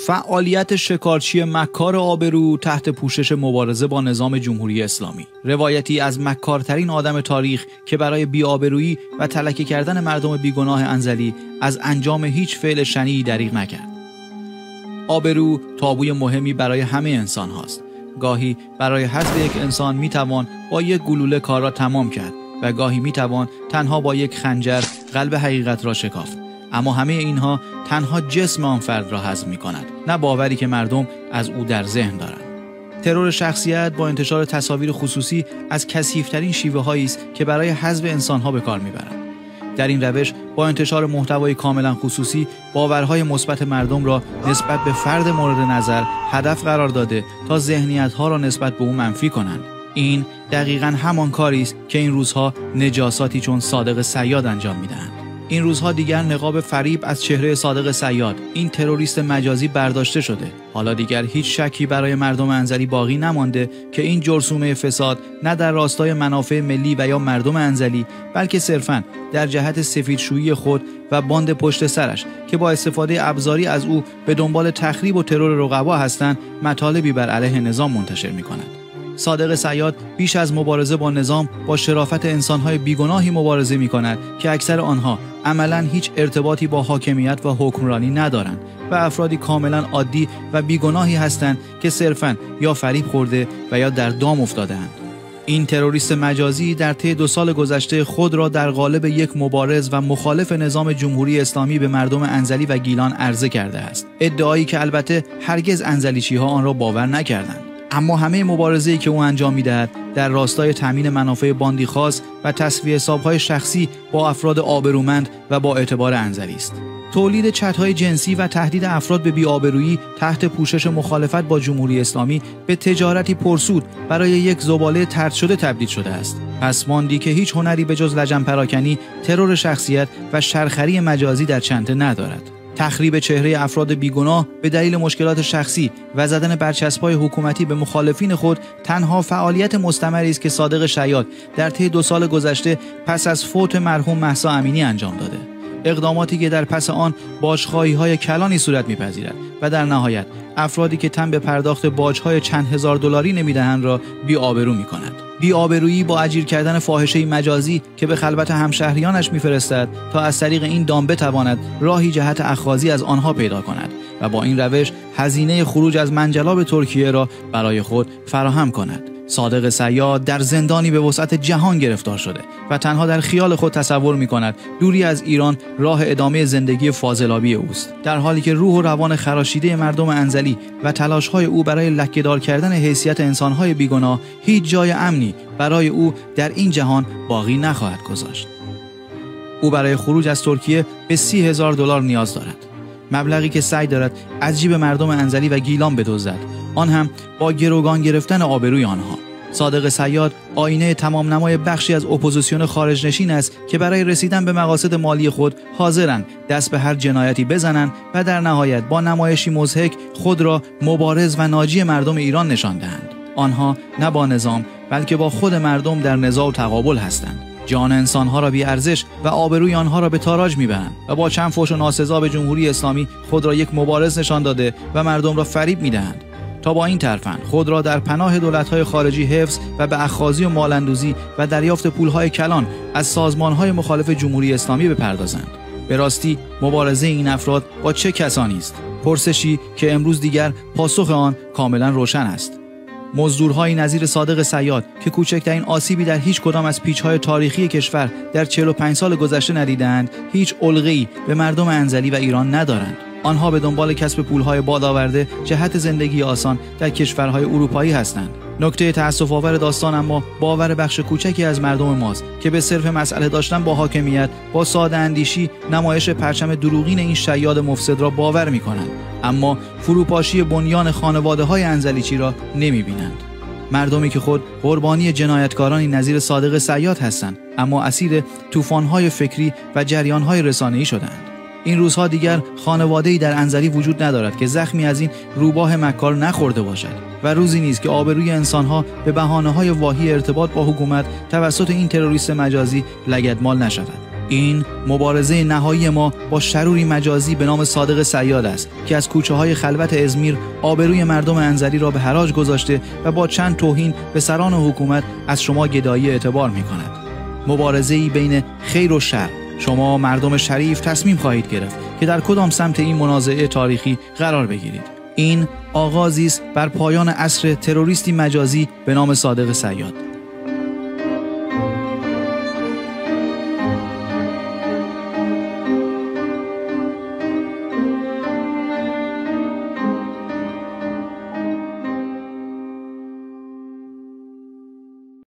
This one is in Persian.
فعالیت شکارچی مکار آبرو تحت پوشش مبارزه با نظام جمهوری اسلامی. روایتی از مکارترین آدم تاریخ که برای بی‌آبرویی و تلکه کردن مردم بیگناه انزلی از انجام هیچ فعل شنیعی دریغ نکرد. آبرو تابوی مهمی برای همه انسان هاست. گاهی برای حذف یک انسان میتوان با یک گلوله کار را تمام کرد و گاهی میتوان تنها با یک خنجر قلب حقیقت را شکافت. اما همه اینها تنها جسم آن فرد را هضم می‌کند، نه باوری که مردم از او در ذهن دارند. ترور شخصیت با انتشار تصاویر خصوصی از کثیف‌ترین شیوه‌هایی است که برای حذف انسان‌ها به کار می‌برند. در این روش با انتشار محتوای کاملا خصوصی باورهای مثبت مردم را نسبت به فرد مورد نظر هدف قرار داده تا ذهنیت‌ها را نسبت به او منفی کنند. این دقیقاً همان کاری است که این روزها نجاساتی چون صادق صیاد انجام می‌دهند. این روزها دیگر نقاب فریب از چهره صادق صیاد، این تروریست مجازی برداشته شده. حالا دیگر هیچ شکی برای مردم انزلی باقی نمانده که این جرثومه فساد نه در راستای منافع ملی و یا مردم انزلی، بلکه صرفاً در جهت سفیدشویی خود و باند پشت سرش که با استفاده ابزاری از او به دنبال تخریب و ترور رقبا هستند، مطالبی بر علیه نظام منتشر می‌کند. صادق صیاد بیش از مبارزه با نظام با شرافت انسان‌های بیگناهی مبارزه می‌کند که اکثر آنها عملاً هیچ ارتباطی با حاکمیت و حکمرانی ندارند و افرادی کاملاً عادی و بیگناهی هستند که صرفاً یا فریب خورده و یا در دام افتاده‌اند. این تروریست مجازی در طی 2 سال گذشته خود را در قالب یک مبارز و مخالف نظام جمهوری اسلامی به مردم انزلی و گیلان عرضه کرده است. ادعایی که البته هرگز انزلیچی‌ها آن را باور نکردند. اما همه مبارزه‌ای که او انجام می‌دهد در راستای تامین منافع باندی خاص و تسویه حساب‌های شخصی با افراد آبرومند و با اعتبار انزلی است. تولید چت‌های جنسی و تهدید افراد به بی‌آبرویی تحت پوشش مخالفت با جمهوری اسلامی به تجارتی پرسود برای یک زباله طرد شده تبدیل شده است. پس ماندی که هیچ هنری به جز لجن پراکنی، ترور شخصیت و شرخری مجازی در چنته ندارد. تخریب چهره افراد بیگناه به دلیل مشکلات شخصی و زدن برچسب‌های حکومتی به مخالفین خود تنها فعالیت مستمری است که صادق شیاد در طی 2 سال گذشته پس از فوت مرحوم مهسا امینی انجام داده. اقداماتی که در پس آن باج‌خواهی‌های کلانی صورت می‌پذیرد و در نهایت افرادی که تن به پرداخت باج‌های چند هزار دلاری نمی‌دهند را بی‌آبرو می‌کند. بی‌آبرویی با اجیر کردن فاحشه‌ای مجازی که به خلوت همشهریانش می‌فرستد تا از طریق این دام بتواند راهی جهت اخاذی از آنها پیدا کند و با این روش هزینه خروج از منجلاب ترکیه را برای خود فراهم کند. صادق صیاد در زندانی به وسعت جهان گرفتار شده و تنها در خیال خود تصور می‌کند دوری از ایران راه ادامه زندگی فاضلابی اوست، در حالی که روح و روان خراشیده مردم انزلی و تلاش‌های او برای لکه‌دار کردن حیثیت انسان‌های بیگناه هیچ جای امنی برای او در این جهان باقی نخواهد گذاشت. او برای خروج از ترکیه به 30,000 دلار نیاز دارد، مبلغی که سعی دارد از جیب مردم انزلی و گیلان بدزدد، آن هم با گروگان گرفتن آبروی آنها. صادق صیاد آینه تمام نمای بخشی از اپوزیسیون خارج نشین است که برای رسیدن به مقاصد مالی خود حاضرند دست به هر جنایتی بزنند و در نهایت با نمایشی مضحک خود را مبارز و ناجی مردم ایران نشان دهند. آنها نه با نظام بلکه با خود مردم در نزاع و تقابل هستند. جان انسانها را بی ارزش و آبروی آنها را به تاراج میبرند و با چند فحش و ناسزا به جمهوری اسلامی خود را یک مبارز نشان داده و مردم را فریب میدهند تا با این ترفند خود را در پناه دولت‌های خارجی حفظ و به اخاذی و مال‌اندوزی و دریافت پول‌های کلان از سازمان‌های مخالف جمهوری اسلامی بپردازند. به راستی مبارزه این افراد با چه کسانی است؟ پرسشی که امروز دیگر پاسخ آن کاملا روشن است. مزدورهای نظیر صادق صیاد که کوچکترین آسیبی در هیچ کدام از پیچ‌های تاریخی کشور در 45 سال گذشته ندیدند، هیچ علقه‌ای به مردم انزلی و ایران ندارند. آنها به دنبال کسب پولهای بادآورده جهت زندگی آسان در کشورهای اروپایی هستند. نکته تأسف‌آور داستان اما باور بخش کوچکی از مردم ماست که به صرف مسئله داشتن با حاکمیت با ساده اندیشی نمایش پرچم دروغین این شیاد مفسد را باور می‌کنند، اما فروپاشی بنیان خانواده‌های انزلیچی را نمی‌بینند. مردمی که خود قربانی جنایتکارانی نظیر صادق صیاد هستند، اما اسیر طوفان‌های فکری و جریان‌های رسانه‌ای شدند. این روزها دیگر خانواده‌ای در انزلی وجود ندارد که زخمی از این روباه مکار نخورده باشد و روزی نیست که آبروی انسانها به بهانه‌های واهی ارتباط با حکومت توسط این تروریست مجازی لگدمال نشود. این مبارزه نهایی ما با شروری مجازی به نام صادق صیاد است که از کوچه‌های خلوت ازمیر آبروی مردم انزلی را به حراج گذاشته و با چند توهین به سران حکومت از شما گدایی اعتبار می‌کند. مبارزه‌ای بین خیر و شر. شما مردم شریف تصمیم خواهید گرفت که در کدام سمت این منازعه تاریخی قرار بگیرید. این آغازی است بر پایان عصر تروریستی مجازی به نام صادق صیاد.